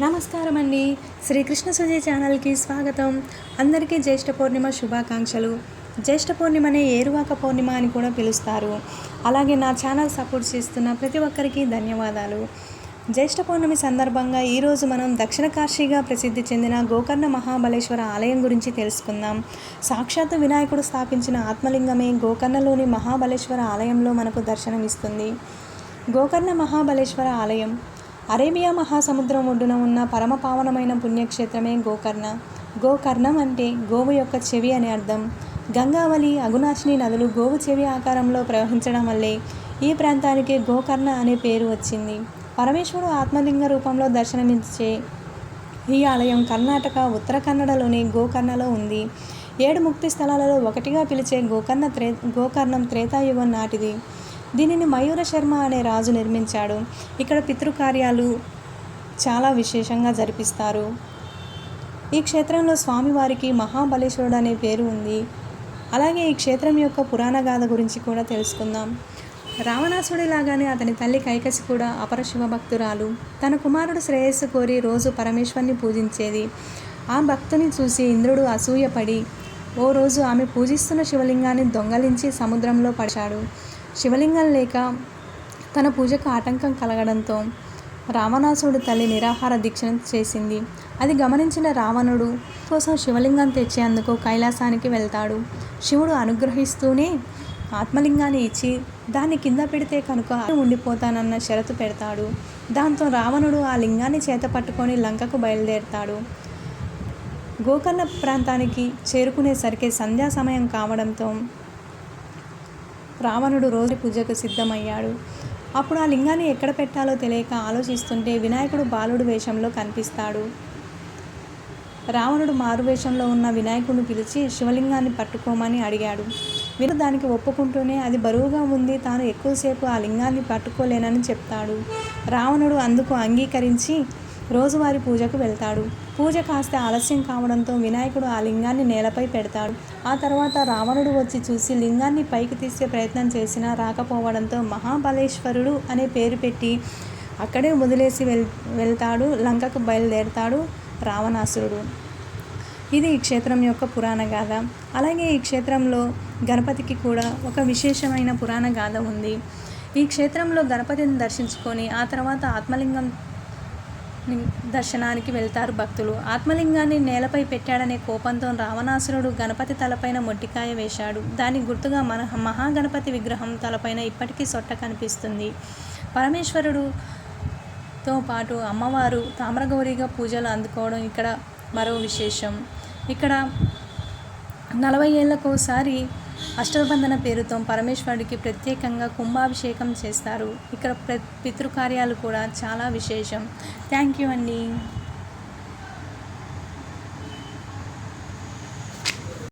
నమస్కారం అండి. శ్రీకృష్ణ సుజయ్ ఛానల్కి స్వాగతం. అందరికీ జ్యేష్ఠ పౌర్ణిమ శుభాకాంక్షలు. జ్యేష్ఠ పౌర్ణిమనే ఏరువాక పౌర్ణిమ అని కూడా పిలుస్తారు. అలాగే నా ఛానల్ సపోర్ట్ చేస్తున్న ప్రతి ఒక్కరికి ధన్యవాదాలు. జ్యేష్ఠ పౌర్ణమి సందర్భంగా ఈరోజు మనం దక్షిణ కాశీగా ప్రసిద్ధి చెందిన గోకర్ణ మహాబలేశ్వర ఆలయం గురించి తెలుసుకుందాం. సాక్షాత్తు వినాయకుడు స్థాపించిన ఆత్మలింగమే గోకర్ణలోని మహాబలేశ్వర ఆలయంలో మనకు దర్శనమిస్తుంది. గోకర్ణ మహాబలేశ్వర ఆలయం అరేబియా మహాసముద్రం ఒడ్డున ఉన్న పరమపావనమైన పుణ్యక్షేత్రమే గోకర్ణ. గోకర్ణం అంటే గోవు యొక్క చెవి అని అర్థం. గంగావళి, అగునాశిని నదులు గోవు చెవి ఆకారంలో ప్రవహించడం వల్లే ఈ ప్రాంతానికి గోకర్ణ అనే పేరు వచ్చింది. పరమేశ్వరుడు ఆత్మలింగ రూపంలో దర్శనమిచ్చే ఈ ఆలయం కర్ణాటక ఉత్తర కన్నడలోని గోకర్ణలో ఉంది. 7 ముక్తి స్థలాలలో ఒకటిగా పిలిచే గోకర్ణం త్రేతాయుగం నాటిది. దీనిని మయూర శర్మ అనే రాజు నిర్మించాడు. ఇక్కడ పితృకార్యాలు చాలా విశేషంగా జరిపిస్తారు. ఈ క్షేత్రంలో స్వామివారికి మహాబలేశ్వరుడు అనే పేరు ఉంది. అలాగే ఈ క్షేత్రం యొక్క పురాణ గాథ గురించి కూడా తెలుసుకుందాం. రావణాసుడిలాగానే అతని తల్లి కైకసి కూడా అపర శివభక్తురాలు. తన కుమారుడు శ్రేయస్సు కోరి రోజు పరమేశ్వరుని పూజించేది. ఆ భక్తుని చూసి ఇంద్రుడు అసూయపడి ఓ రోజు ఆమె పూజిస్తున్న శివలింగాన్ని దొంగలించి సముద్రంలో పడిచాడు. శివలింగం లేక తన పూజకు ఆటంకం కలగడంతో రావణాసురుడు తల్లి నిరాహార దీక్షను చేసింది. అది గమనించిన రావణుడు కోసం శివలింగం తెచ్చేందుకు కైలాసానికి వెళ్తాడు. శివుడు అనుగ్రహిస్తూనే ఆత్మలింగాన్ని ఇచ్చి దాన్ని కింద పెడితే కనుక ఉండిపోతానన్న షరతు పెడతాడు. దాంతో రావణుడు ఆ లింగాన్ని చేత పట్టుకొని లంకకు బయలుదేరతాడు. గోకర్ణ ప్రాంతానికి చేరుకునేసరికి సంధ్యా సమయం కావడంతో రావణుడు రోజు పూజకు సిద్ధమయ్యాడు. అప్పుడు ఆ లింగాన్ని ఎక్కడ పెట్టాలో తెలియక ఆలోచిస్తుంటే వినాయకుడు బాలుడు వేషంలో కనిపిస్తాడు. రావణుడు మారువేషంలో ఉన్న వినాయకుడిని పిలిచి శివలింగాన్ని పట్టుకోమని అడిగాడు. వీరు దానికి ఒప్పుకుంటూనే అది బరువుగా ఉంది, తాను ఎక్కువసేపు ఆ లింగాన్ని పట్టుకోలేనని చెప్తాడు. రావణుడు అందుకు అంగీకరించి రోజువారీ పూజకు వెళ్తాడు. పూజ కాస్త ఆలస్యం కావడంతో వినాయకుడు ఆ లింగాన్ని నేలపై పెడతాడు. ఆ తర్వాత రావణుడు వచ్చి చూసి లింగాన్ని పైకి తీసే ప్రయత్నం చేసినా రాకపోవడంతో మహాబలేశ్వరుడు అనే పేరు పెట్టి అక్కడే వదిలేసి వెళ్తాడు. లంకకు బయలుదేరతాడు రావణాసురుడు. ఇది ఈ క్షేత్రం యొక్క పురాణ గాథ. అలాగే ఈ క్షేత్రంలో గణపతికి కూడా ఒక విశేషమైన పురాణ గాథ ఉంది. ఈ క్షేత్రంలో గణపతిని దర్శించుకొని ఆ తర్వాత ఆత్మలింగం దర్శనానికి వెళ్తారు భక్తులు. ఆత్మలింగాన్ని నేలపై పెట్టాడనే కోపంతో రావణాసురుడు గణపతి తలపైన మొట్టికాయ వేశాడు. దానికి గుర్తుగా మహాగణపతి విగ్రహం తలపైన ఇప్పటికీ సొట్ట కనిపిస్తుంది. పరమేశ్వరుడుతో పాటు అమ్మవారు తామ్రగౌరిగా పూజలు అందుకోవడం ఇక్కడ మరో విశేషం. ఇక్కడ 40 ఏళ్లకోసారి అష్టబంధన పేరుతో పరమేశ్వరుడికి ప్రత్యేకంగా కుంభాభిషేకం చేస్తారు. ఇక్కడ పితృకార్యాలు కూడా చాలా విశేషం. థ్యాంక్ యూ అండి.